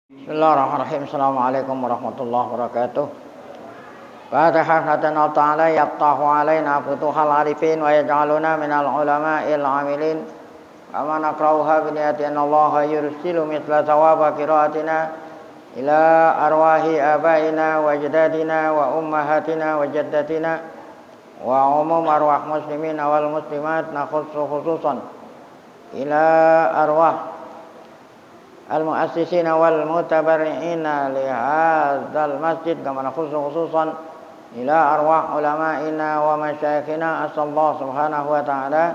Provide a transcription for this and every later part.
Bismillahirrahmanirrahim. Assalamualaikum warahmatullahi wabarakatuh. Fatihah Allah Ta'ala yaftahu alaina futuhal arifin wa yaj'aluna minal ulama'il amilin. Wa man naqra'uha bi niyatin Allah yursilu mithla thawaba qira'atina ila arwahi abaina wa ajdadina wa ummahatina wa jaddatina wa umum arwah muslimin wal muslimat nakhussu khususan ila arwah المؤسسين والمتبرعين لهذا المسجد كما نخص خصوصا إلى أرواح علمائنا ومشايخنا أسأل الله سبحانه وتعالى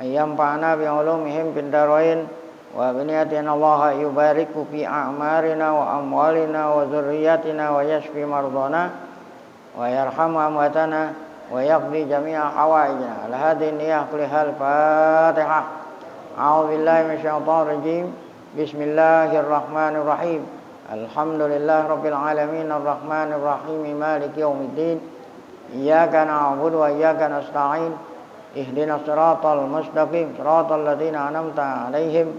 أن ينفعنا بعلومهم في الدارين وبنية أن الله يبارك في أعمارنا وأموالنا وذرياتنا ويشفي مرضانا ويرحم أمواتنا ويقضي جميع حوائجنا على هذه النية كلها الفاتحة أعوذ بالله من الشيطان الرجيم Bismillahirrahmanirrahim. Alhamdulillahirabbil alamin arrahmanir rahim maliki yaumiddin. Iyyaka na'budu wa iyyaka nasta'in. Ihdinas siratal mustaqim, siratal ladzina an'amta 'alaihim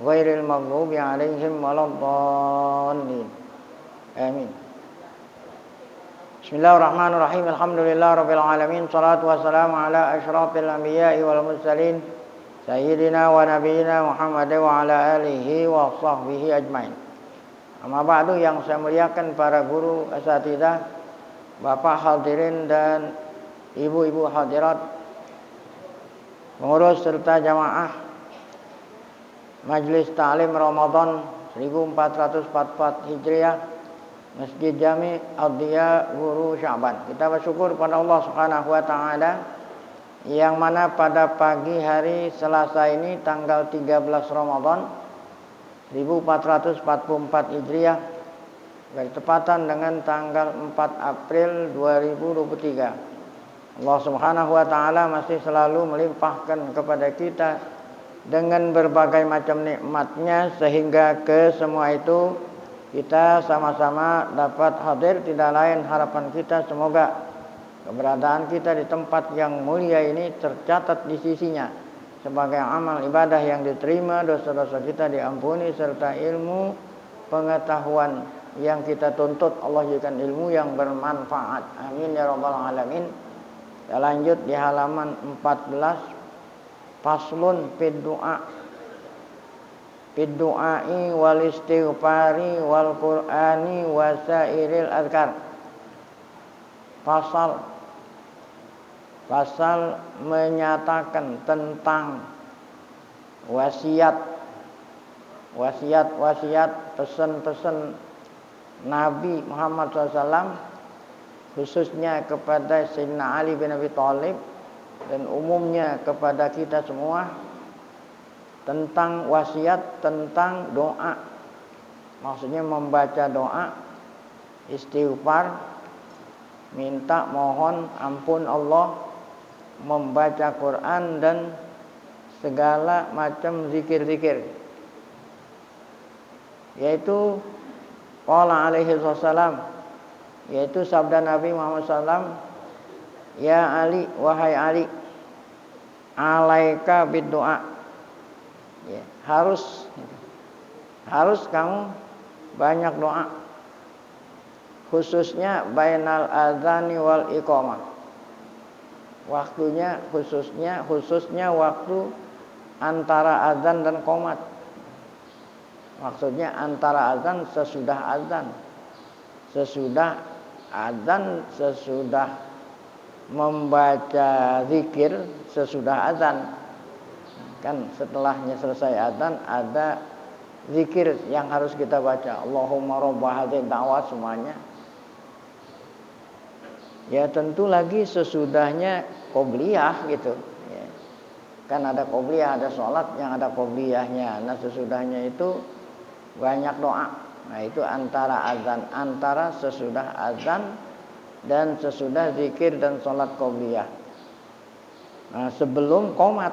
ghairil maghdubi 'alaihim waladdallin. Amin. Bismillahirrahmanirrahim. Alhamdulillahirabbil alamin. Shalatu wassalamu ala asyrafil anbiya'i wal mursalin. Sayyidina wa nabiyina Muhammad wa ala alihi wa sahbihi ajmain. Amma ba'du, yang saya muliakan para guru, asatidzah, bapak hadirin dan ibu-ibu hadirat, pengurus serta jamaah Majelis Ta'lim Ramadan 1444 Hijriah Masjid Jami' Ad-Diya Guru Sya'ban. Kita bersyukur pada Allah Subhanahu wa taala yang mana pada pagi hari Selasa ini tanggal 13 Ramadan 1444 Hijriah bertepatan dengan tanggal 4 April 2023. Allah Subhanahu wa taala masih selalu melimpahkan kepada kita dengan berbagai macam nikmatnya sehingga ke semua itu kita sama-sama dapat hadir. Tidak lain harapan kita semoga keberadaan kita di tempat yang mulia ini tercatat di sisinya sebagai amal ibadah yang diterima, dosa-dosa kita diampuni, serta ilmu pengetahuan yang kita tuntut Allah jadikan ilmu yang bermanfaat. Amin ya rabbal alamin. Kita lanjut di halaman 14, faslun fid du'ai wal istighfari wal qur'ani wa sairil azkar. Pasal menyatakan tentang wasiat, pesan-pesan Nabi Muhammad SAW khususnya kepada Sayyidina Ali bin Abi Thalib dan umumnya kepada kita semua tentang wasiat, tentang doa. Maksudnya membaca doa, istighfar, minta mohon ampun Allah, membaca Quran dan segala macam zikir-zikir, yaitu qala alaihi wasallam, yaitu sabda Nabi Muhammad SAW, ya Ali, wahai Ali, alaika bid-doa, ya, harus kamu banyak doa, khususnya bainal adzani wal iqamah. Waktunya khususnya waktu antara azan dan qomat. Maksudnya antara azan, sesudah azan. Sesudah azan, sesudah membaca zikir, sesudah azan. Kan setelahnya selesai azan ada zikir yang harus kita baca. Allahumma rabba hadzal da'wat, semuanya. Ya tentu lagi sesudahnya qobliyah gitu ya. Kan ada qobliyah, ada sholat yang ada qobliyahnya. Nah sesudahnya itu banyak doa. Nah itu antara sesudah azan dan sesudah zikir dan sholat qobliyah. Nah sebelum qomat,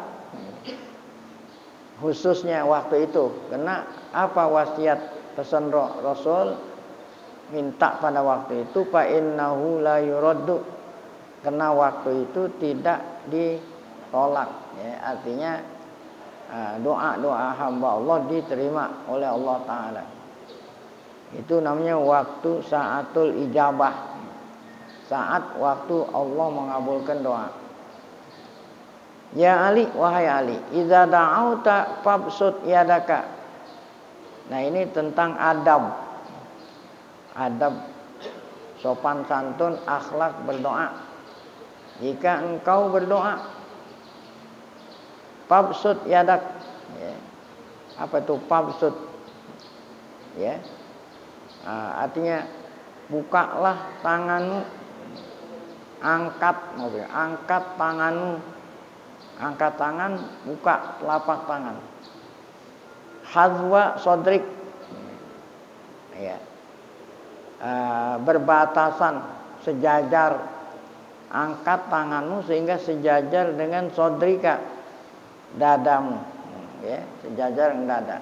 khususnya waktu itu. Karena apa wasiat pesan Rasul minta pada waktu itu, fa innahu la yuraddu, karena waktu itu tidak ditolak ya, artinya doa-doa hamba Allah diterima oleh Allah Ta'ala. Itu namanya waktu saatul ijabah. Saat waktu Allah mengabulkan doa. Ya Ali, wahai Ali, idza da'auta fabsut yadaka. Nah, ini tentang adab. Adab sopan santun, akhlak berdoa. Jika engkau berdoa, fabsut yadak. Ya. Apa itu fabsut? Ya. Artinya bukalah tanganmu, angkat tanganmu, angkat tangan, buka telapak tangan. Hazwa sodrik, ya. Berbatasan, sejajar, angkat tanganmu sehingga sejajar dengan sodrika, dadamu, ya, sejajar dengan dada.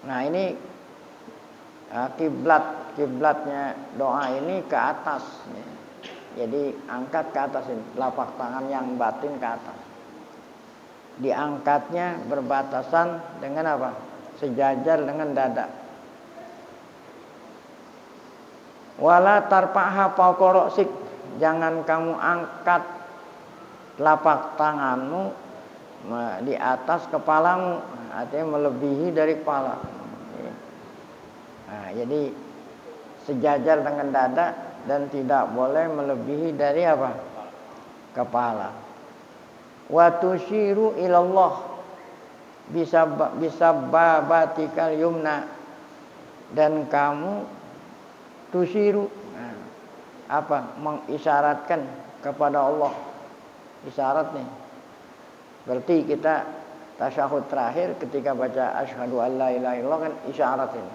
Nah, ini kiblatnya doa ini ke atas, ya. Jadi angkat ke atas ini, telapak tangan yang batin ke atas. Diangkatnya berbatasan dengan apa? Sejajar dengan dada. Wala tarpaha fauqa, jangan kamu angkat telapak tanganmu di atas kepalamu, artinya melebihi dari kepala. Nah, jadi sejajar dengan dada dan tidak boleh melebihi dari apa? Kepala. Wa tusyiru ilallah bisa babatikal yumna, dan kamu tusyiru, apa? Mengisyaratkan kepada Allah. Isyarat nih. Berarti kita tasyahud terakhir ketika baca asyhadu alla ilaha illallah kan isyarat ini.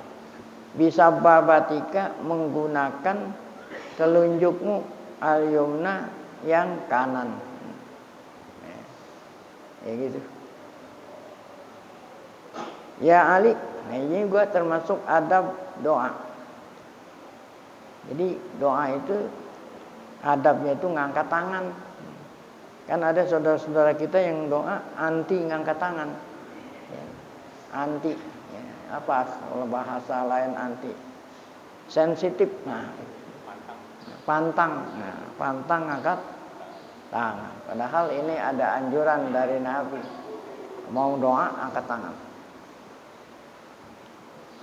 Bisa babatika, menggunakan telunjukmu, al-yumna, yang kanan. Ya gitu. Ya Ali, nah ini gua termasuk adab doa. Jadi doa itu adabnya itu ngangkat tangan. Kan ada saudara-saudara kita yang doa anti ngangkat tangan. Ya, anti, ya, apa kalau bahasa lain anti? Sensitif. Nah, pantang ngangkat tangan. Padahal ini ada anjuran dari Nabi. Mau doa angkat tangan.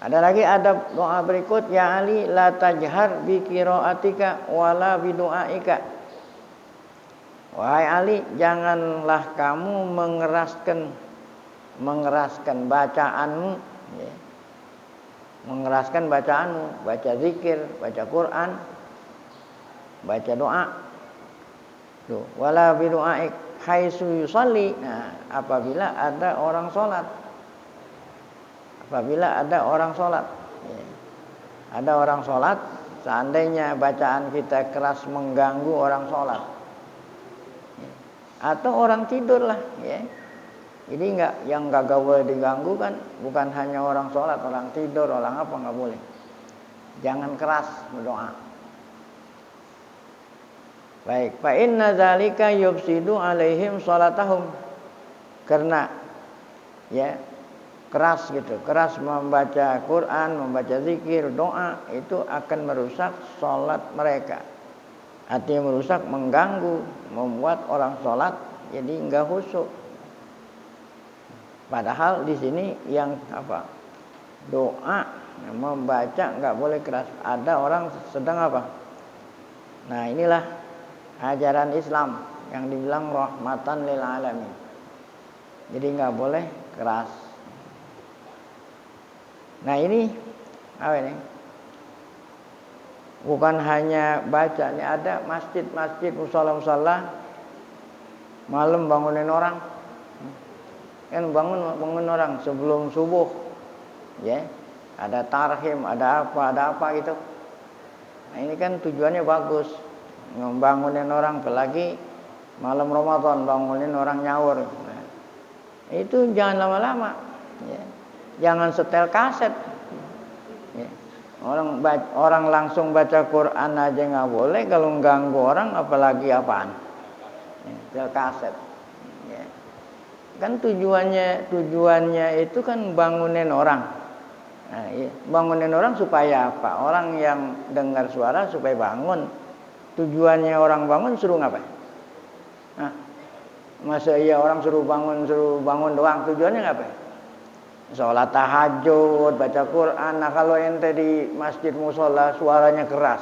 Ada lagi adab doa berikut, ya Ali la tajhar bi qiraatika wala bi duaika. Wahai Ali, janganlah kamu mengeraskan bacaanmu, ya. Mengeraskan bacaanmu, baca zikir, baca Quran, baca doa. Tuh, wala bi duaik haitsu yusalli. Nah, apabila ada orang salat. Apabila ada orang sholat, ya. Ada orang sholat, seandainya bacaan kita keras mengganggu orang sholat, ya. Atau orang tidur lah, ya. Jadi yang nggak boleh diganggu kan, bukan hanya orang sholat, orang tidur, orang apa nggak boleh. Jangan keras berdoa. Baik, fa inna dzalika yufsidu alaihim sholatahum, karena ya keras gitu, keras membaca Quran, membaca zikir, doa itu akan merusak sholat mereka. Artinya merusak, mengganggu, membuat orang sholat jadi enggak khusyuk. Padahal di sini yang apa? Doa, membaca enggak boleh keras. Ada orang sedang apa? Nah, inilah ajaran Islam yang dibilang rahmatan lil alamin. Jadi enggak boleh keras. Nah, ini apa ini? Bukan hanya baca, ini ada masjid-masjid, musala-musala malam bangunin orang. Kan bangun orang sebelum subuh. Ya. Ada tarhim, ada apa gitu. Nah, ini kan tujuannya bagus. Membangunin orang, apalagi malam Ramadan bangunin orang nyaur. Nah, itu jangan lama-lama, ya. Jangan setel kaset, ya. Orang langsung baca Quran aja nggak boleh, kalau ganggu orang apalagi apaan, ya, setel kaset, ya. Kan tujuannya itu kan bangunin orang, Nah, iya. Bangunin orang supaya apa? Orang yang dengar suara supaya bangun. Tujuannya orang bangun suruh ngapain? Nah, masa iya orang suruh bangun doang, tujuannya ngapain? Sholat tahajud, baca Quran. Nah kalau ente di masjid musola suaranya keras,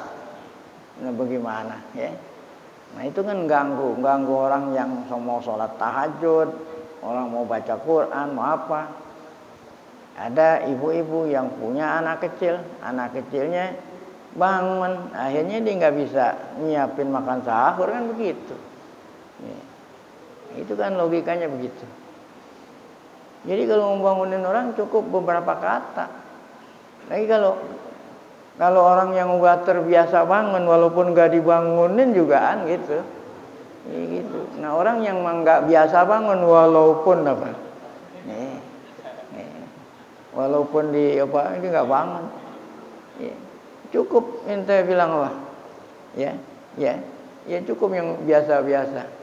nah bagaimana ya? Nah itu kan ganggu orang yang mau sholat tahajud, orang mau baca Quran, mau apa. Ada ibu-ibu yang punya anak kecilnya bangun, akhirnya dia nggak bisa nyiapin makan sahur kan begitu. Ya. Itu kan logikanya begitu. Jadi kalau membangunin orang cukup beberapa kata. Lagi kalau orang yang udah terbiasa bangun walaupun nggak dibangunin juga kan gitu. Gitu. Nah orang yang nggak biasa bangun walaupun apa? Walaupun ini nggak bangun. Cukup ente bilang apa? Ya cukup yang biasa-biasa.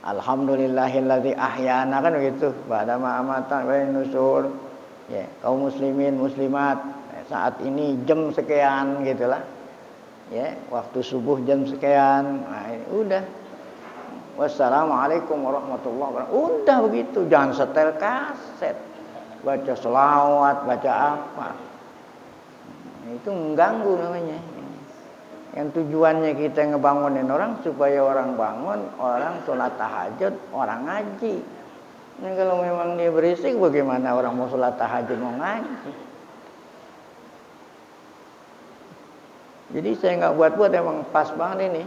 Alhamdulillahilladzi ahyana kan begitu. Ba'da ma amata wa nusur. Ya, kaum muslimin muslimat saat ini jam sekian gitulah. Ya, waktu subuh jam sekian. Nah, ini udah. Wassalamualaikum warahmatullahi wabarakatuh. Udah begitu, jangan setel kaset. Baca selawat, baca apa. Itu mengganggu namanya. Yang tujuannya kita ngebangunin orang supaya orang bangun, orang sholat tahajud, orang ngaji. Nah, kalau memang dia berisik, bagaimana orang mau sholat tahajud mau ngaji? Jadi saya nggak buat-buat, emang pas banget ini.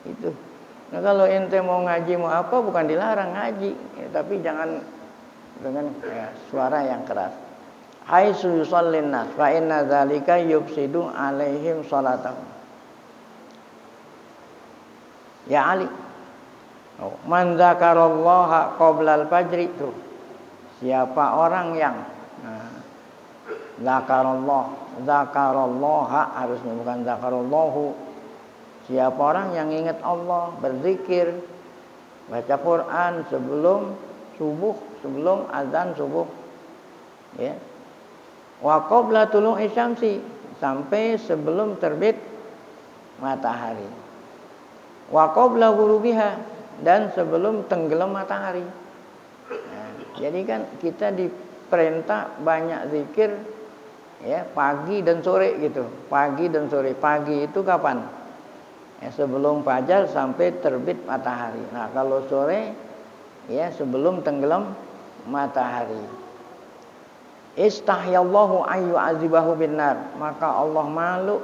Itu. Nah kalau ente mau ngaji mau apa, bukan dilarang ngaji, ya, tapi jangan dengan suara yang keras. Haitsu yusallin nas fa inna dzalika yufsidu alaihim salatahum. Ya Ali. Man dzakarallaha qoblal fajri itu. Siapa orang yang zakarallaha harusnya bukan zakarallahu. Siapa orang yang ingat Allah, berzikir, baca Quran sebelum subuh, sebelum azan subuh. Ya. Wa qabla tulu'i syamsi, sampai sebelum terbit matahari. Wa qabla ghurubiha, dan sebelum tenggelam matahari. Nah, jadi kan kita diperintah banyak zikir ya, pagi dan sore gitu. Pagi dan sore. Pagi itu kapan? Ya, sebelum fajar sampai terbit matahari. Nah, kalau sore ya sebelum tenggelam matahari. Istahyallahu ayyu azibahu binnar, maka Allah malu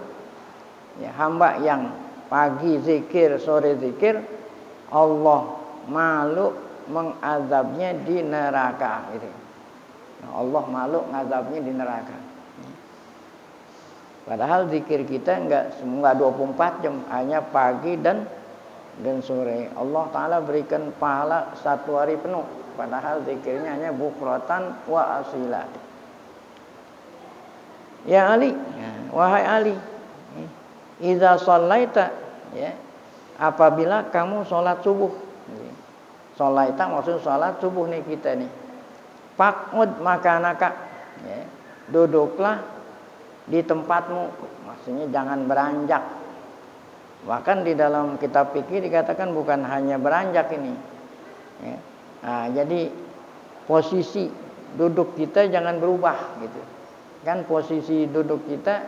ya hamba yang pagi zikir, sore zikir, Allah malu mengazabnya di neraka gitu. Nah, Allah malu ngazabnya di neraka. Padahal zikir kita enggak 24 jam, hanya pagi dan sore. Allah Ta'ala berikan pahala 1 hari penuh, padahal zikirnya hanya bukratan wa asila. Ya Ali, wahai Ali, idza shallaita, ya, apabila kamu sholat subuh. Sholaita maksud sholat subuh nih kita nih. Faqud makanaka, ya, duduklah di tempatmu, maksudnya jangan beranjak. Bahkan di dalam kitab fikih dikatakan bukan hanya beranjak ini. Ya. Nah, jadi posisi duduk kita jangan berubah gitu. Kan posisi duduk kita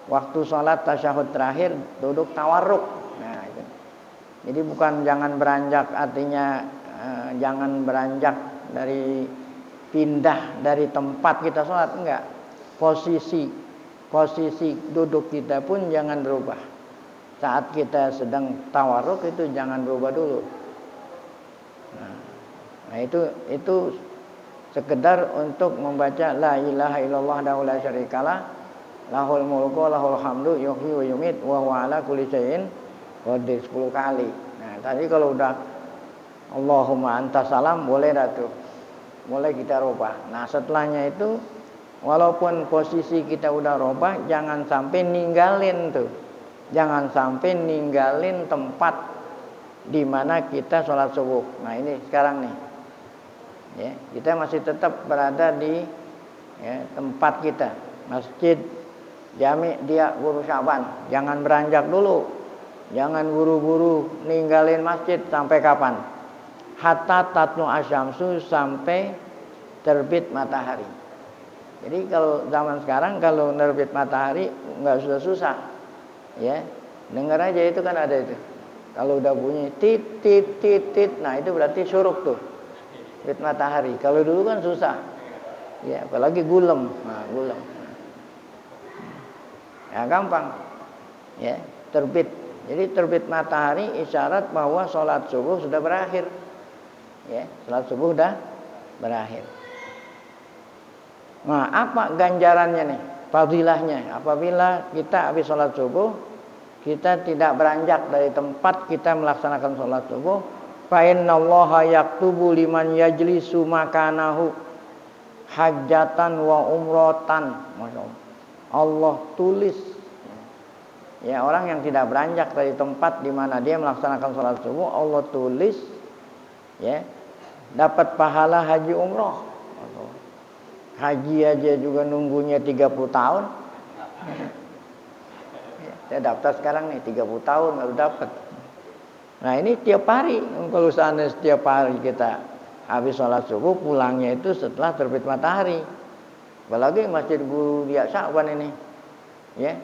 waktu sholat tasyahud terakhir duduk tawarruk. Nah, itu. Jadi bukan jangan beranjak, artinya jangan beranjak dari pindah dari tempat kita sholat, enggak. Posisi duduk kita pun jangan berubah. Saat kita sedang tawarruk itu jangan berubah dulu. Nah itu sekedar untuk membaca la ilaha illallah la syarikalah lahul mulku lahul hamdu yuhyi wa yumit wa huwa ala kulli syai'in qadir 10 kali. Nah, tadi kalau udah Allahumma anta salam boleh dah tuh. Boleh kita rubah. Nah, setelahnya itu walaupun posisi kita udah rubah, jangan sampai ninggalin tuh. Jangan sampai ninggalin tempat di mana kita sholat subuh. Nah, ini sekarang nih. Ya, kita masih tetap berada di tempat kita, masjid Jami dia Guru Syaban. Jangan beranjak dulu, jangan buru-buru ninggalin masjid. Sampai kapan? Hatta tatlu asyamsu, sampai terbit matahari. Jadi kalau zaman sekarang kalau terbit matahari nggak susah-susah, ya dengar aja itu kan ada itu. Kalau udah bunyi tit tit tit tit, nah itu berarti syuruk tuh, terbit matahari. Kalau dulu kan susah, ya apalagi gulem, nah gulem, ya gampang, ya terbit. Jadi terbit matahari isyarat bahwa sholat subuh sudah berakhir, ya sholat subuh sudah berakhir. Nah, apa ganjarannya nih? Fadilahnya apabila kita habis sholat subuh, kita tidak beranjak dari tempat kita melaksanakan sholat subuh. Fa innallaha yaktubu liman yajlisu makanahu hajatan wa umrotan. Masya Allah. Allah tulis, ya orang yang tidak beranjak dari tempat di mana dia melaksanakan sholat subuh, Allah tulis, ya dapat pahala haji umroh. Haji aja juga nunggunya 30 tahun. Saya daftar sekarang nih 30 tahun baru dapat. Nah ini tiap hari. Kalau seandainya setiap hari kita habis sholat subuh, pulangnya itu setelah terbit matahari. Apalagi Masjid Guru Dia Syaban ini, ya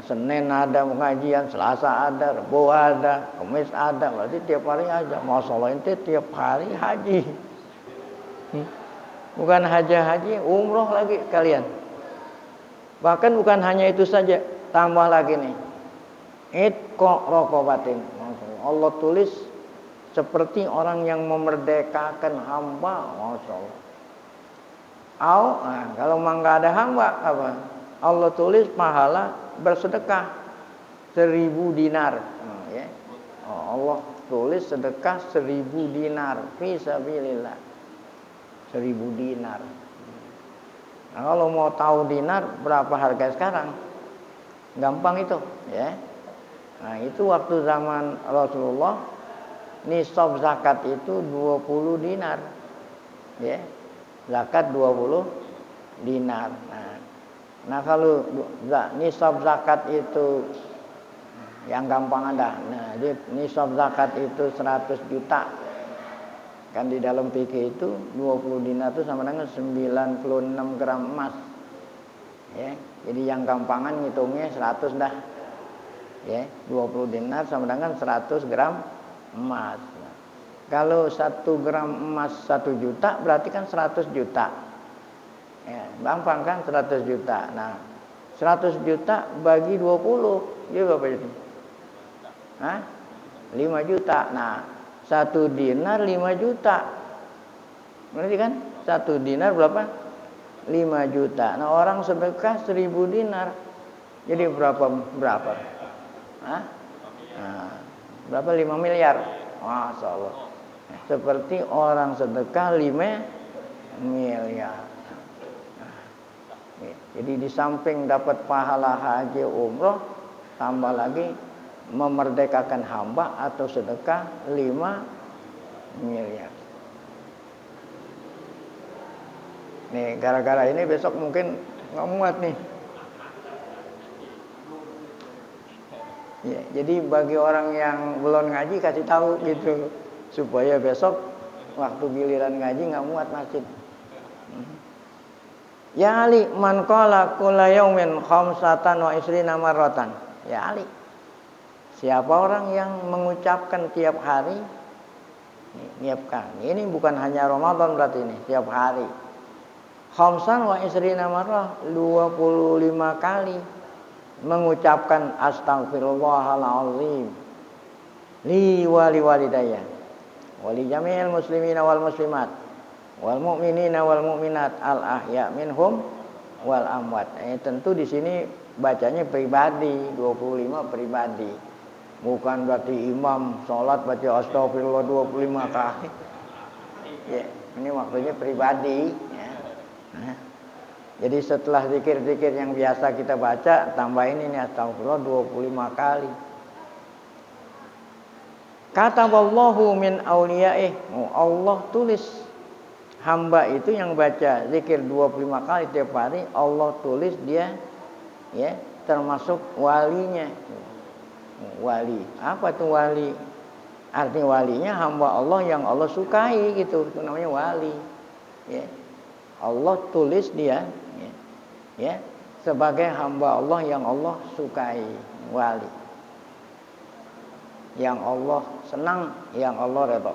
Senin ada pengajian, Selasa ada, Rabu ada, Kamis ada. Berarti tiap hari aja. Masya Allah ente tiap hari haji. Bukan haji, umroh lagi kalian. Bahkan bukan hanya itu saja, tambah lagi nih. Itqa raqabatin. Allah tulis seperti orang yang memerdekakan hamba, Masya Allah. Kalau nggak ada hamba apa? Allah tulis pahala bersedekah 1000 dinar. Ya. Allah tulis sedekah 1000 dinar fi sabilillah. 1000 dinar. Nah, kalau mau tahu dinar berapa harga sekarang, gampang itu, ya. Nah, itu waktu zaman Rasulullah nisab zakat itu 20 dinar. Ya. Zakat 20 dinar. Nah, kalau nisab zakat itu yang gampang ada. Nah, nisab zakat itu 100 juta. Kan di dalam fikih itu 20 dinar itu sama dengan 96 gram emas. Ya, jadi yang gampangan ngitungnya 100 dah. Ya, 20 dinar sama dengan 100 gram emas. Nah, kalau 1 gram emas 1 juta berarti kan 100 juta. Ya, gampang kan 100 juta. Nah, 100 juta bagi 20, dia berapa jadi? 5 juta. Nah, 1 dinar 5 juta. Berarti kan 1 dinar berapa? 5 juta. Nah, orang sedekah 1000 dinar. Jadi berapa? Nah, berapa? 5 miliar. Masya Allah. Seperti orang sedekah 5 miliar. Jadi di samping dapat pahala haji umroh, tambah lagi memerdekakan hamba atau sedekah 5 miliar. Nih gara-gara ini besok mungkin nggak muat nih. Ya, jadi bagi orang yang belum ngaji kasih tahu gitu supaya besok waktu giliran ngaji nggak muat masjid. Ya Ali man qala kulla yaumin khamsatan wa isrina marratan. Ya Ali, siapa orang yang mengucapkan tiap hari, ini bukan hanya Ramadan berarti ini, tiap hari. Khamsan wa isrina marrah, 25 kali mengucapkan astaghfirullahalazim li walidayya wali jami'il muslimina wal muslimat wal mu'minina wal mu'minat al ahya minhum wal amwat. Tentu di sini bacanya pribadi, 25 pribadi. Bukan berarti imam sholat baca astagfirullah 25 kali. Ya, ini waktunya pribadi. Ya. Nah, jadi setelah zikir-zikir yang biasa kita baca, tambahin ini astagfirullah 25 kali. Kataballahu min awliyaih. Allah tulis hamba itu yang baca zikir 25 kali tiap hari, Allah tulis dia ya termasuk walinya. Wali. Apa itu wali? Arti walinya hamba Allah yang Allah sukai gitu. Itu namanya wali. Ya. Allah tulis dia ya sebagai hamba Allah yang Allah sukai, wali. Yang Allah senang, yang Allah redha.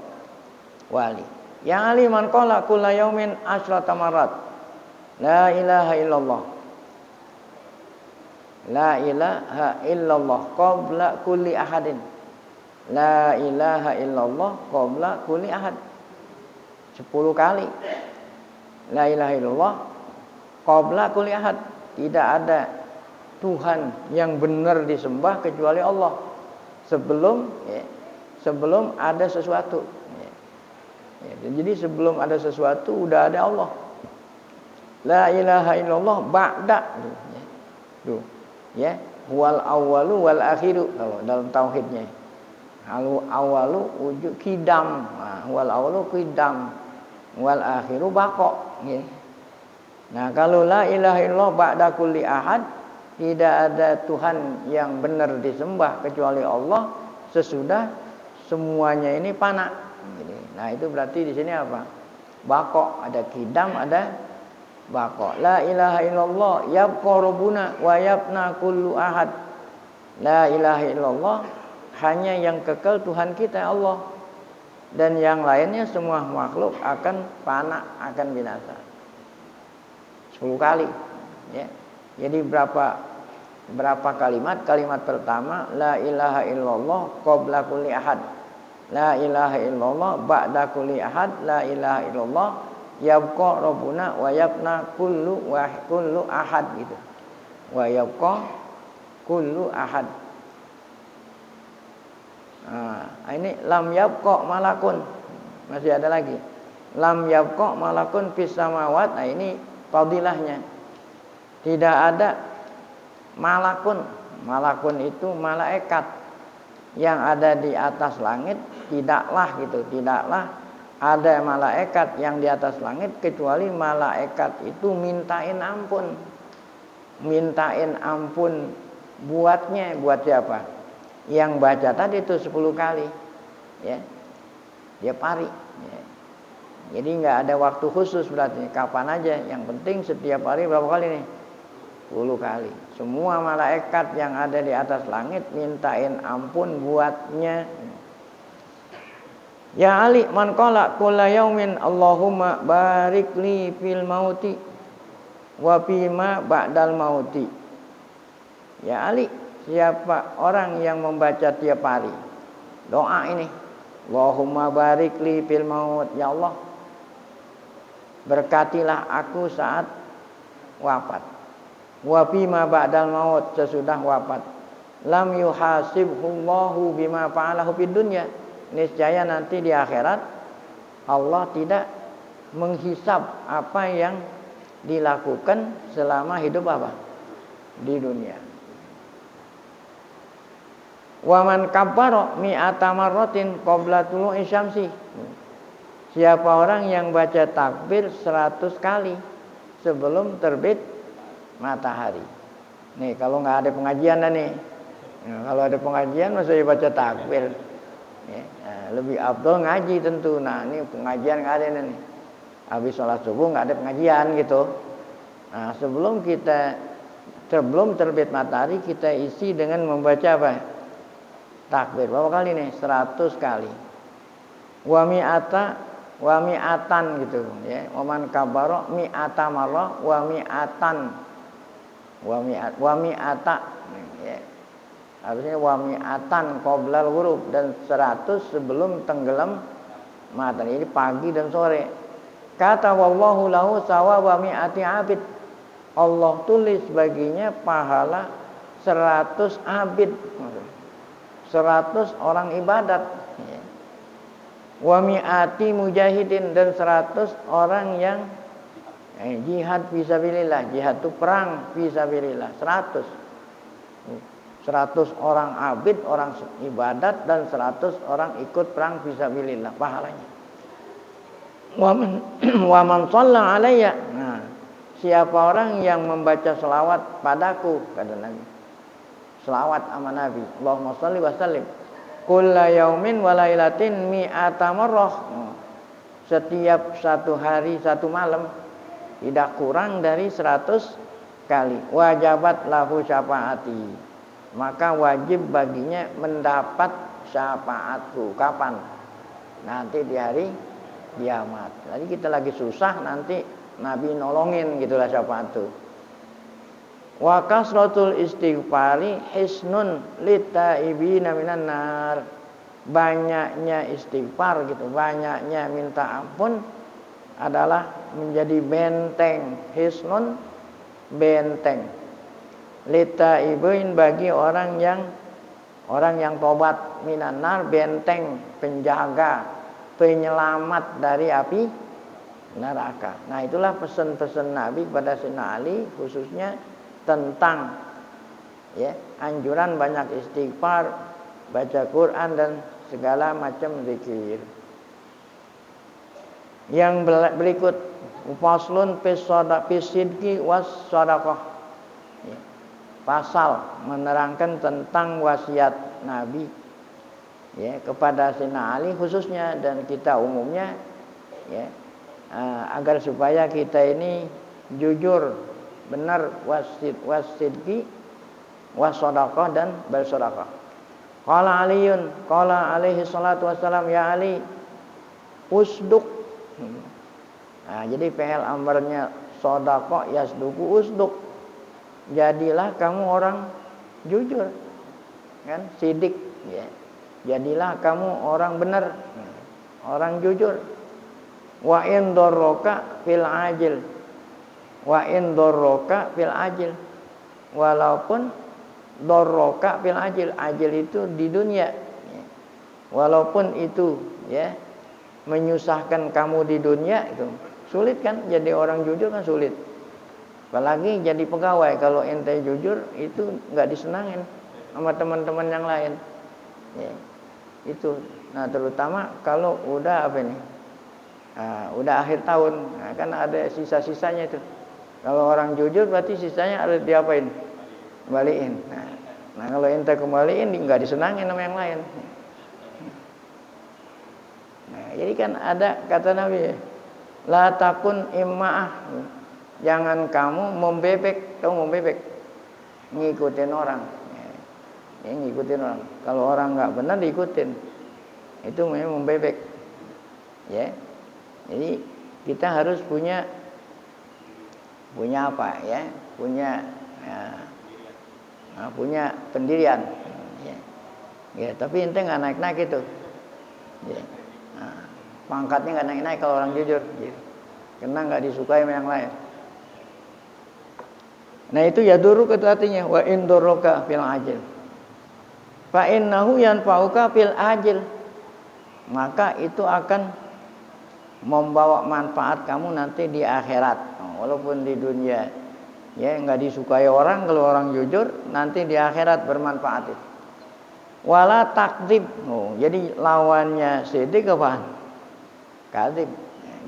Wali. Yang ali man qala kulla yaumin asyrata marat. La ilaha illallah. La ilaha illallah qabla kulli ahadin. La ilaha illallah qabla kulli ahad. 10 kali. La ilaha illallah qabla kulli ahad. Tidak ada Tuhan yang benar disembah kecuali Allah. Sebelum ada sesuatu. Jadi sebelum ada sesuatu udah ada Allah. La ilaha illallah ba'da. Tuh. Ya, wal awwalu wal akhiru kalau dalam tauhidnya. Al awwalu wujud qidam, wal awwalu qidam, wal akhiru baqa, ya. Nah, kalau la ilaha illallah ba'da kulli ahad, tidak ada Tuhan yang benar disembah kecuali Allah sesudah semuanya ini fana. Nah, itu berarti di sini apa? Baqa, ada qidam, ada baqa. La ilaha illallah yabqa rabbuna wa yabna kullu ahad. La ilaha illallah hanya yang kekal Tuhan kita Allah, dan yang lainnya semua makhluk akan fana, akan binasa. 10 kali ya. Jadi berapa kalimat? Kalimat pertama la ilaha illallah qabla kulli ahad. La ilaha illallah ba'da kulli ahad. La ilaha illallah yabqa rabbuna wa yabna kullu ahad gitu. Wa yabqa kullu ahad. Nah, ini lam yabqa malakun. Masih ada lagi. Lam yabqa malakun fis samawat. Nah, ini fadilahnya. Tidak ada malakun. Malakun itu malaikat yang ada di atas langit. Tidaklah ada malaikat yang di atas langit kecuali malaikat itu mintain ampun. Mintain ampun buatnya, buat siapa? Yang baca tadi itu 10 kali. Ya. Dia pari, ya. Jadi enggak ada waktu khusus berarti kapan aja, yang penting setiap hari berapa kali nih? 10 kali. Semua malaikat yang ada di atas langit mintain ampun buatnya. Ya Ali man qala kulla yaumin Allahumma barik li fil mauti wa fima ba'dal mauti. Ya Ali, siapa orang yang membaca tiap hari doa ini, Allahumma barik li fil maut, ya Allah berkatilah aku saat wafat, wa fima ba'dal maut, sesudah wafat, lam yuhasibhullahu bima fa'alahu fid dunya, niscaya nanti di akhirat Allah tidak menghisab apa yang dilakukan selama hidup apa? Di dunia. Wa man kabbara mi'ata marratin qabla tulu'i syamsi. Siapa orang yang baca takbir 100 kali sebelum terbit matahari. Nih, kalau nggak ada pengajian nih. Nah, kalau ada pengajian masa baca takbir. Ya, lebih afdol ngaji tentu. Nah, ini pengajian nggak ada nih. Habis sholat subuh nggak ada pengajian gitu. Nah, sebelum terbit matahari kita isi dengan membaca apa? Takbir. Berapa kali nih? 100 kali. Wa mi'atan gitu ya. Waman kabaro mi'ata marrah wa mi'atan. Wa mi'ata ya. Habisnya wa mi'atan qoblal ghurub, dan 100 sebelum tenggelam matahari. Ini pagi dan sore. Kata wallahu lahu sawaba mi'ati abid. Allah tulis baginya pahala 100 abid. 100 orang ibadat. Wa mi'ati mujahidin, dan 100 orang yang jihad fisabilillah. Jihad itu perang fisabilillah. 100 orang abid, orang ibadat, dan 100 orang ikut perang fisabilillah pahalanya. Wa man shalla alayya. Nah, siapa orang yang membaca selawat padaku, kata Nabi. Selawat sama Nabi. Allahumma shalli wa sallim. Kulla yaumin wa lailatin mi'ata marrah. Setiap satu hari satu malam tidak kurang dari 100 kali. Wajabat lahu syafaati. Maka wajib baginya mendapat syafaatku. Kapan? Nanti di hari kiamat. Jadi kita lagi susah, nanti Nabi nolongin gitulah syafaat itu. Wa kasratul istighfari hisnun litaibina minan nar. Banyaknya istighfar gitu, banyaknya minta ampun adalah menjadi benteng. Hisnun, benteng. Litaibin, bagi orang yang tobat, minan nar, benteng, penjaga, penyelamat dari api neraka. Nah, itulah pesan-pesan Nabi kepada Sayyidina Ali khususnya tentang anjuran banyak istighfar, baca Quran dan segala macam zikir. Yang berikut faslun fisidqi was shadaqah. Pasal menerangkan tentang wasiat Nabi kepada Sayyidina Ali khususnya dan kita umumnya agar supaya kita ini jujur, benar, wasidqi wassadaqah dan bersedekah. Qala Aliun, qala alaihi salatu wassalam, ya Ali usduq. Nah, jadi fi'il amrnya shadaqah yasduqu usduq. Jadilah kamu orang jujur, kan? Sidik, jadilah kamu orang benar, orang jujur. Wa in darraka fil ajil, wa in darraka fil ajil, walaupun darraka fil ajil, ajil itu di dunia, walaupun itu menyusahkan kamu di dunia, itu sulit kan? Jadi orang jujur kan sulit. Apalagi jadi pegawai, kalau ente jujur itu nggak disenangin sama teman-teman yang lain. Itu. Nah, terutama kalau udah udah akhir tahun, kan ada sisa-sisanya itu. Kalau orang jujur berarti sisanya harus diapain? Kembaliin. Nah, kalau ente kembaliin nggak disenangin sama yang lain. Nah, jadi kan ada kata Nabi, la takun imma'ah. Jangan kamu membebek, ngikutin orang. Ngikutin orang. Kalau orang nggak benar diikutin, itu memang membebek. Jadi kita harus punya apa ya? Punya pendirian. Tapi ente nggak naik-naik itu. Pangkatnya nggak naik-naik kalau orang jujur. Karena nggak disukai sama yang lain. Nah, itu yaduru itu artinya wa indurruka fil ajil. Fa innahu yanfa'uka fil ajil. Maka itu akan membawa manfaat kamu nanti di akhirat. Walaupun di dunia enggak disukai orang, kalau orang jujur nanti di akhirat bermanfaat itu. Wala takdzib. Jadi lawannya sidik apa? Kadzib.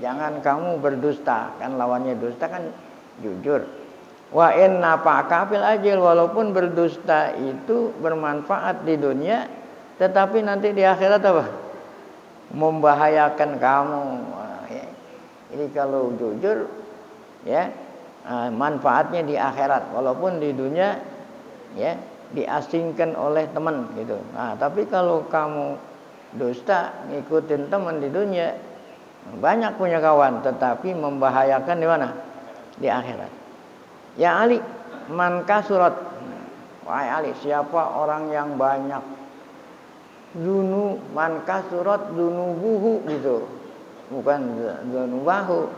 Jangan kamu berdusta, kan lawannya dusta kan jujur. Wa inna fa'aka fil ajil, walaupun berdusta itu bermanfaat di dunia, tetapi nanti di akhirat apa? Membahayakan kamu. Jadi kalau jujur manfaatnya di akhirat, walaupun di dunia diasingkan oleh teman gitu. Nah, tapi kalau kamu dusta ngikutin teman di dunia, banyak punya kawan, tetapi membahayakan di mana? Di akhirat. Ya Ali, man kasurat. Wahai Ali, siapa orang yang banyak man kasurat dunubuhu gitu. Bukan dunubahu.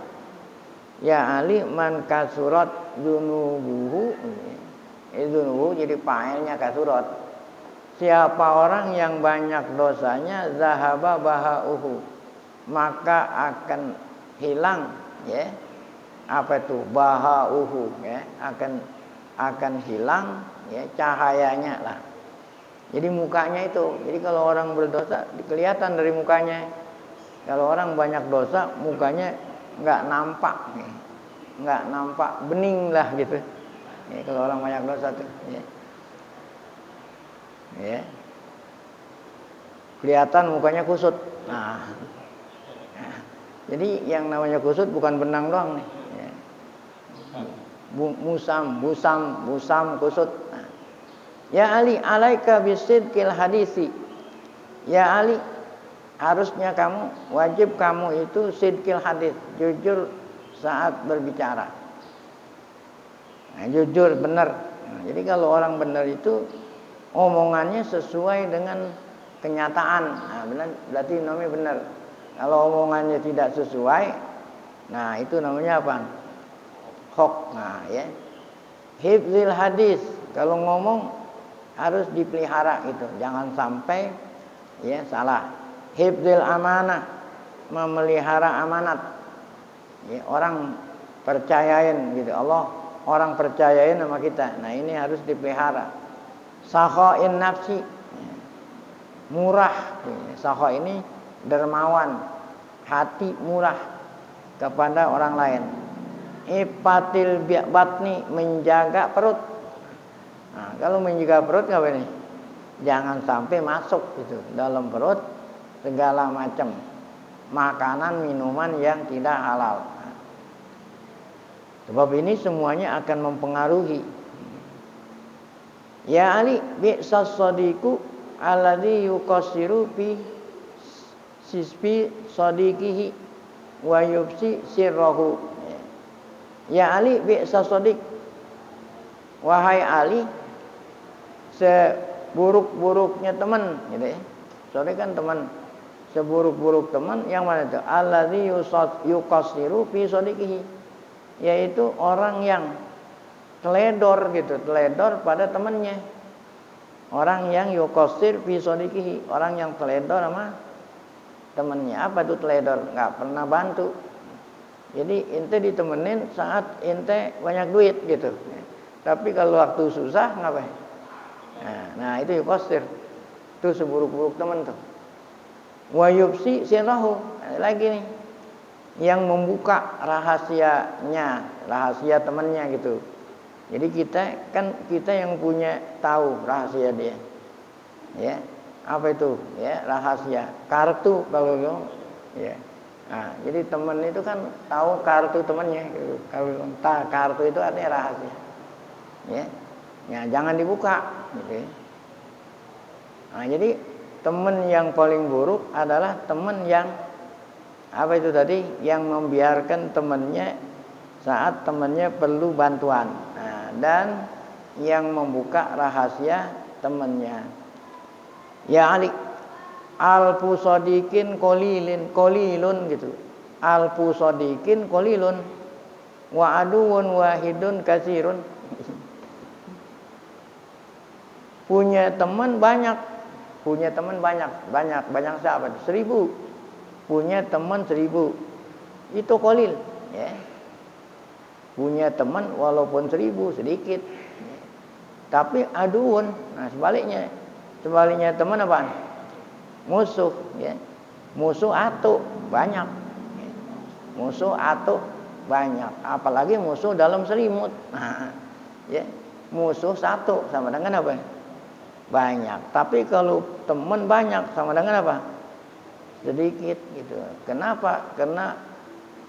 Ya Ali, man kasurat dunubuhu. Dunubuhu jadi fa'ilnya kasurat. Siapa orang yang banyak dosanya, zahaba bahauhu, maka akan hilang apa itu bahauhu, akan hilang cahayanya lah. Jadi mukanya itu. Jadi kalau orang berdosa kelihatan dari mukanya. Kalau orang banyak dosa mukanya nggak nampak, nggak nampak bening lah gitu. Ya, kalau orang banyak dosa tuh, ya. Kelihatan mukanya kusut. Nah, jadi yang namanya kusut bukan benang doang nih. Ya. Busam kusut. Nah. Ya Ali, alaika bisidqil hadisi. Ya Ali, harusnya kamu, wajib kamu itu sidqil hadis, jujur saat berbicara. Nah, jujur, benar. Nah, jadi kalau orang benar itu omongannya sesuai dengan kenyataan. Nah, benar, berarti namanya benar. Kalau omongannya tidak sesuai, nah itu namanya apa? Hoax. Nah, ya. Hifzil hadis, kalau ngomong harus dipelihara itu, jangan sampai ya salah. Hifzil amanah, memelihara amanat. Ya, orang percayain gitu. Allah orang percayain sama kita. Nah, ini harus dipelihara. Sakhain nafsi, murah. Sakha ini dermawan, hati murah kepada orang lain. Ifatil batni, menjaga perut. Nah, kalau menjaga perut apa ini? Jangan sampai masuk gitu dalam perut segala macam makanan minuman yang tidak halal. Sebab ini semuanya akan mempengaruhi. Ya Ali, bi'sas sadiqu alladhi yuqassiru fi sisbi sadiqihi wa yubsi sirrahu. Ya Ali, bi'sas sadiq. Wahai Ali, seburuk-buruknya teman gitu ya. Sadiq kan teman. Seburuk-buruk teman yang mana itu? Alladzi yuqassiru fi sadiqihi, yaitu orang yang teledor gitu, teledor pada temannya. Orang yang yuqassir fi sadiqihi, orang yang teledor sama temannya. Apa itu teledor? Enggak pernah bantu. Jadi ente ditemenin saat ente banyak duit gitu. Tapi kalau waktu susah ngapain? Nah itu yuqassir. Itu seburuk-buruk teman tuh. Wa yubsi sirahu, lagi nih yang membuka rahasianya, rahasia temannya gitu. Jadi kita yang punya tahu rahasia dia. Ya. Apa itu? Ya, rahasia. Kartu kalau ya. Nah, jadi teman itu kan tahu kartu temannya gitu. Kalau kartu itu artinya rahasia. Ya. Ya, jangan dibuka gitu. Nah, jadi teman yang paling buruk adalah teman yang apa itu tadi, yang membiarkan temannya saat temannya perlu bantuan. Nah, dan yang membuka rahasia temannya. Ya Ali, alfu sadiqin qalilun gitu. Alfu sadiqin qalilun wa aduun wahidun katsirun. Punya teman banyak. Punya teman banyak siapa? 1000. Punya teman 1000. Itu qalil, ya. Punya teman walaupun 1000 sedikit. Ya. Tapi aduun, nah sebaliknya teman apa? Musuh, ya. Musuh atu banyak. Ya. Musuh atu banyak, apalagi musuh dalam selimut. Nah, ya. Musuh satu sama dengan apa? Banyak. Tapi kalau teman banyak sama dengan apa? Sedikit gitu. Kenapa? Karena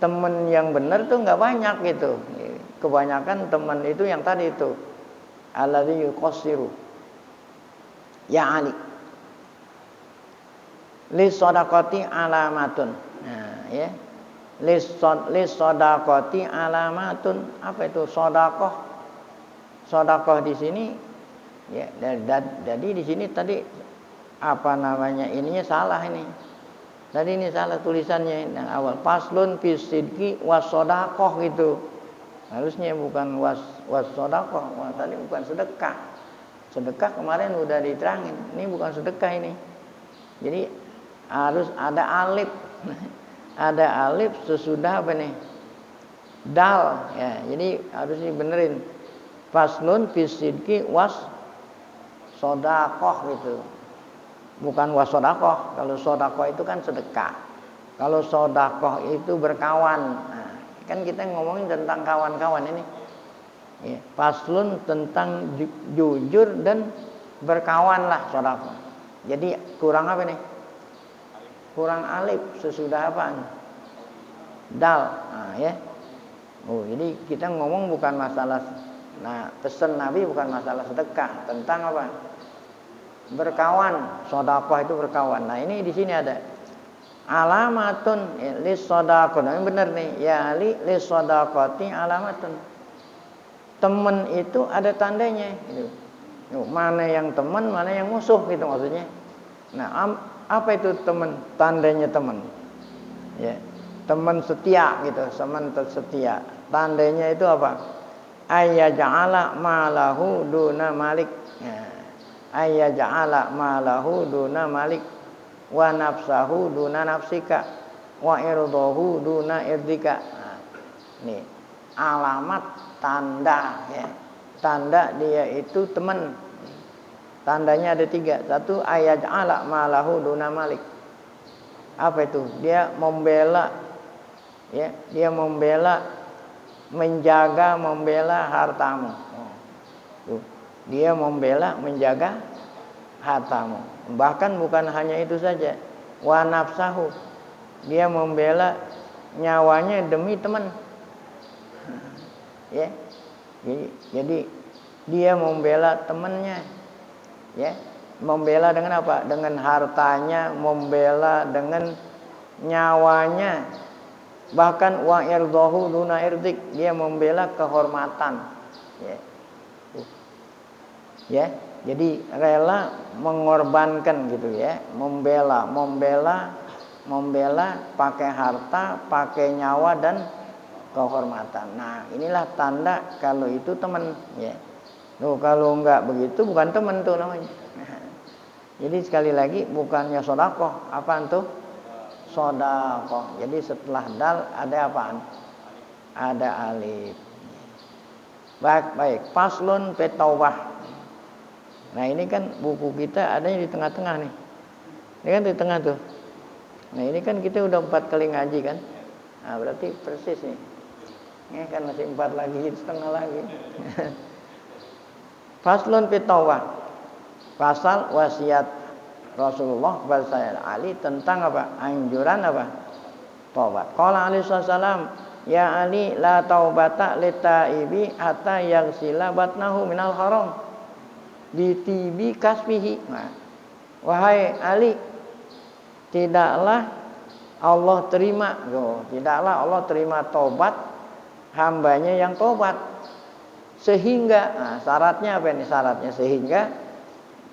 teman yang benar tuh nggak banyak gitu. Kebanyakan teman itu yang tadi itu, alladzi yuqassiru. Ya Ali, li shadaqati alamatun. Nah, ya. Li shadaqati alamatun. Apa itu sedekah? Sedekah di sini ya, jadi di sini tadi apa namanya, ininya salah ini. Tadi ini salah tulisannya yang awal. Faslun fi sidqi wasodaqah gitu. Harusnya bukan wasodaqah. Tadi bukan sedekah. Sedekah kemarin udah diterangin. Ini bukan sedekah ini. Jadi harus ada alif. Ada alif sesudah apa nih? Dal ya. Jadi harus dibenerin. Faslun fi sidqi was sodakoh gitu, bukan wasodakoh. Kalau sodakoh itu kan sedekah, kalau sodakoh itu berkawan. Nah, Kan kita ngomongin tentang kawan-kawan ini. Ya, faslun tentang jujur dan berkawan lah sedekah. Jadi kurang apa nih? Kurang alif sesudah apa? Dal. Nah, ya. Oh, jadi kita ngomong bukan masalah, nah pesan Nabi bukan masalah sedekah, tentang apa? Berkawan. Sedekah itu berkawan. Nah, ini di sini ada alamatun lis sedekah. Ini benar nih. Ya ali lis sedekati alamatun. Teman itu ada tandanya gitu. Mana yang teman, mana yang musuh gitu maksudnya. Nah, apa itu teman? Tandanya teman. Ya. Teman setia gitu, teman setia. Tandanya itu apa? Ayyaja'ala malahu duna malik. Ya. Ayyaja'ala malahu duna malik wa nafsahu duna nafsika wa irdahu duna irdika. Nah, nih alamat tanda ya. Tanda dia itu teman. Tandanya ada 3. 1 ayaj'ala malahu duna malik. Apa itu? Dia membela ya, dia membela, menjaga, membela hartamu. Tuh. Dia membela, menjaga hartamu. Bahkan bukan hanya itu saja. Wa nafsahu. Dia membela nyawanya demi teman. Ya. Jadi dia membela temannya. Ya. Membela dengan apa? Dengan hartanya, membela dengan nyawanya. Bahkan wa irdahu duna irdik, dia membela kehormatan. Ya. Ya. Jadi rela mengorbankan gitu ya. Membela pakai harta, pakai nyawa dan kehormatan. Nah, inilah tanda kalau itu teman ya. Tuh, kalau enggak begitu bukan teman tuh namanya. Jadi sekali lagi bukannya sedekah, apaan tuh? Sedekah. Jadi setelah dal ada apaan? Ada alif. Baik. Faslun fi taubah. Nah, ini kan buku kita adanya di tengah-tengah nih. Ini kan di tengah tuh. Nah, ini kan kita udah 4 kali ngaji kan? Nah, berarti persis nih. Ini kan masih 4 lagi, setengah lagi. Faslun fi taubah. Pasal wasiat Rasulullah kepada saya Ali tentang apa? Anjuran apa? Taubat. Qala alaihi wasallam, ya Ali la taubata litaibi hatta yaghsila batnahu minal haram bitibi kasbihi. Nah, wahai Ali, tidaklah Allah terima taubat hambanya yang taubat sehingga, nah syaratnya apa ini? Syaratnya sehingga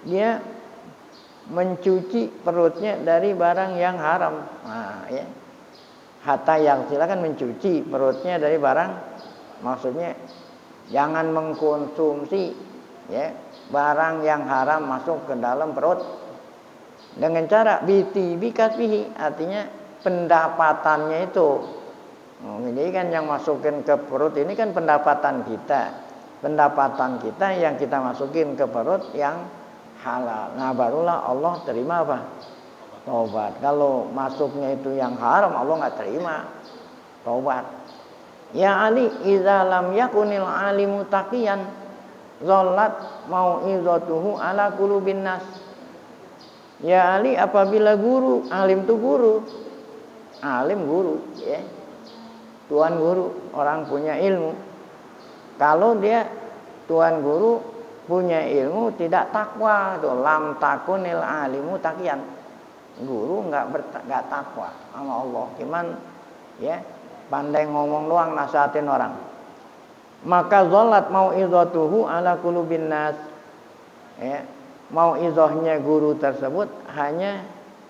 dia mencuci perutnya dari barang yang haram. Nah, ya. Hatta yang silakan mencuci perutnya dari barang, maksudnya jangan mengkonsumsi ya barang yang haram masuk ke dalam perut dengan cara biti bikasbihi, artinya pendapatannya itu. Jadi kan yang masukin ke perut ini kan pendapatan kita yang kita masukin ke perut yang halal. Nah, barulah Allah terima apa? Taubat. Kalau masuknya itu yang haram, Allah enggak terima taubat. Ya Ali, idza lam yakunil alimu taqiyan zallat mau'izatuhu ala qulubin nas. Ya Ali, apabila guru, alim itu guru. Alim guru, ya. Tuan guru, orang punya ilmu. Kalau dia tuan guru punya ilmu tidak takwa, tuh lam takunil alimu taqiyan. Guru enggak takwa sama Allah. Cuman ya pandai ngomong doang nasihatin orang. Maka zalat mau'izatuhu ala qulubin nas. Ya, mau'izahnya guru tersebut hanya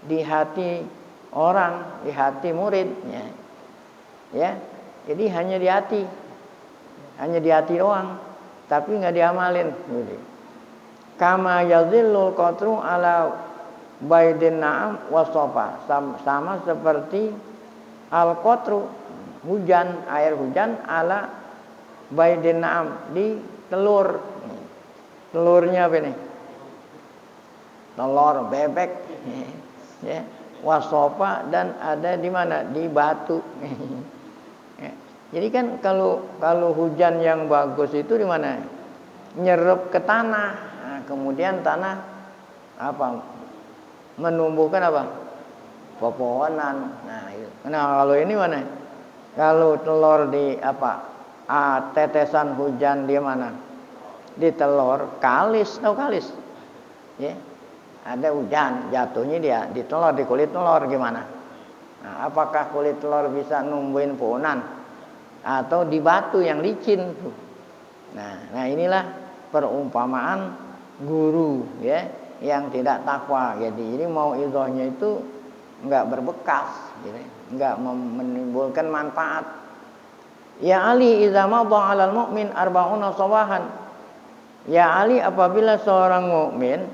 di hati orang, di hati muridnya. Ya. Jadi hanya di hati. Hanya di hati doang, tapi enggak diamalin gitu. Kama yazillul qatru ala baydin na'am wasofa, sama seperti al-qatru, hujan, air hujan ala baydin na'am, di telur. Telurnya apa nih? Telur bebek. Ya. Wasofa, dan ada di mana? Di batu. Jadi kan kalau hujan yang bagus itu di mana? Nyerap ke tanah. Nah, kemudian tanah apa? Menumbuhkan apa? Pepohonan. Nah, itu. Nah, kalau ini mana? Kalau telur di apa? Tetesan hujan di mana? Di telur, kalis, tahu kalis? Ya. Ada hujan, jatuhnya dia di telur, di kulit telur gimana? Nah, apakah kulit telur bisa numbuhin pohonan? Atau di batu yang licin tuh. Nah inilah perumpamaan guru ya yang tidak takwa. Jadi ini mau idhohnya itu enggak berbekas, gitu. Enggak menimbulkan manfaat. Ya Ali idza madha 'alal mu'min arba'una sawahan. Ya Ali apabila seorang mukmin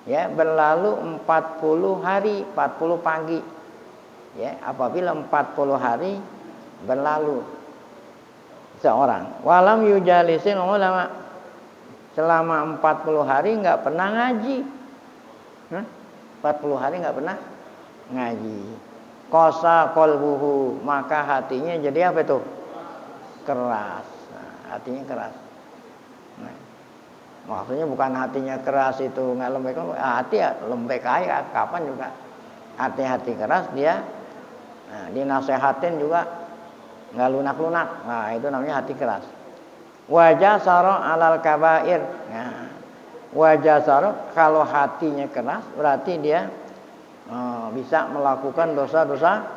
ya berlalu 40 hari, 40 pagi. Ya, apabila 40 hari berlalu seorang walam yujalisin ulama selama 40 hari enggak pernah ngaji. 40 hari enggak pernah ngaji. Qasa qalbuhu, maka hatinya jadi apa itu? Keras. Nah, hatinya keras. Nah, maksudnya bukan hatinya keras itu enggak lembek, hati ya lembek aja kapan juga. Hati-hati keras dia dinasehatin juga nggak lunak-lunak. Nah, itu namanya hati keras. Wajah saro alal kabair. Nah, wajah saro kalau hatinya keras berarti dia bisa melakukan dosa-dosa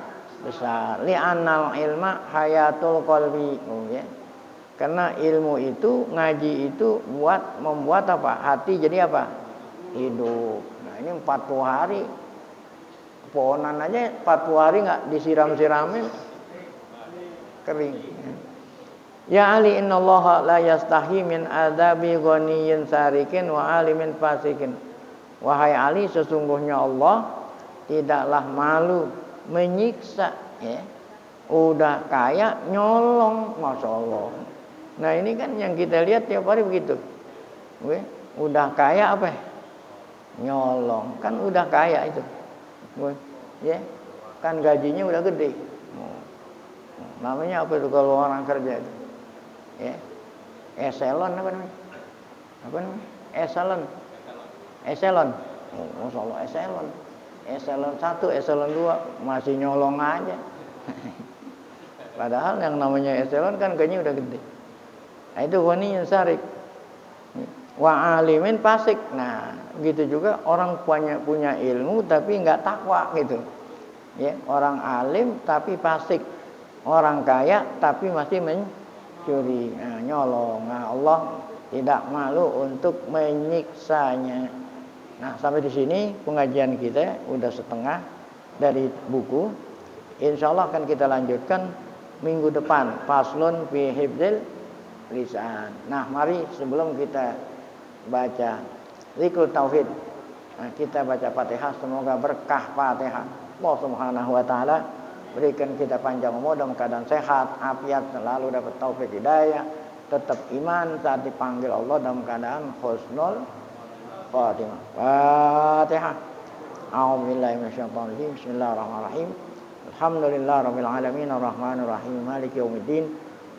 besar. Li'annal ilma hayatul qalbi. Ya. Karena ilmu itu, ngaji itu membuat apa? Hati jadi apa? Hidup. Nah, ini 40 hari pohonan aja 40 hari nggak disiram-siramin kering. Ya Ali innallaha la yastahi min adabi ghaniyyin sarikin wa alimin fasikin. Wahai Ali, sesungguhnya Allah tidaklah malu menyiksa ya. Udah kaya nyolong, Masya Allah. Nah ini kan yang kita lihat tiap hari begitu. Udah kaya apa? Nyolong. Kan udah kaya itu. Ya. Kan gajinya udah gede. Namanya apa itu kalau orang kerja itu? Ya. Eselon apa namanya? Apa namanya? Eselon. Oh, Masya Allah, eselon. Eselon 1, eselon 2 masih nyolong aja. Padahal yang namanya eselon kan gajinya udah gede. Nah, itu ghaniyyun sarik. Wa alimin fasik. Nah, gitu juga orang punya ilmu tapi enggak takwa gitu. Ya, orang alim tapi fasik. Orang kaya tapi masih mencuri, nyolong. Nah, Allah tidak malu untuk menyiksanya. Nah, sampai di sini pengajian kita udah setengah dari buku. Insyaallah akan kita lanjutkan minggu depan. Faslun fi hifdzil lisan. Nah, mari sebelum kita baca zikrul tauhid, kita baca Fatihah. Semoga berkah Fatihah. Allah Subhanahu wa taala berikan kita panjang umur dalam keadaan sehat, afiat, selalu dapat taufik hidayah, tetap iman saat dipanggil Allah dalam keadaan husnul khatimah. Fatihah. A'udzubillahi minasyaitonir rajim. Bismillahirrahmanirrahim. Alhamdulillahirabbil alamin arrahmanir rahim maliki yaumiddin.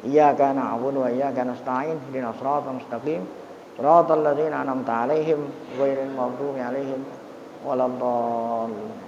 Iyyaka na'budu wa iyyaka nasta'in. Ihdinas shiratal mustaqim. Shiratal ladzina an'amta 'alaihim ghairil maghdubi 'alaihim waladdallin.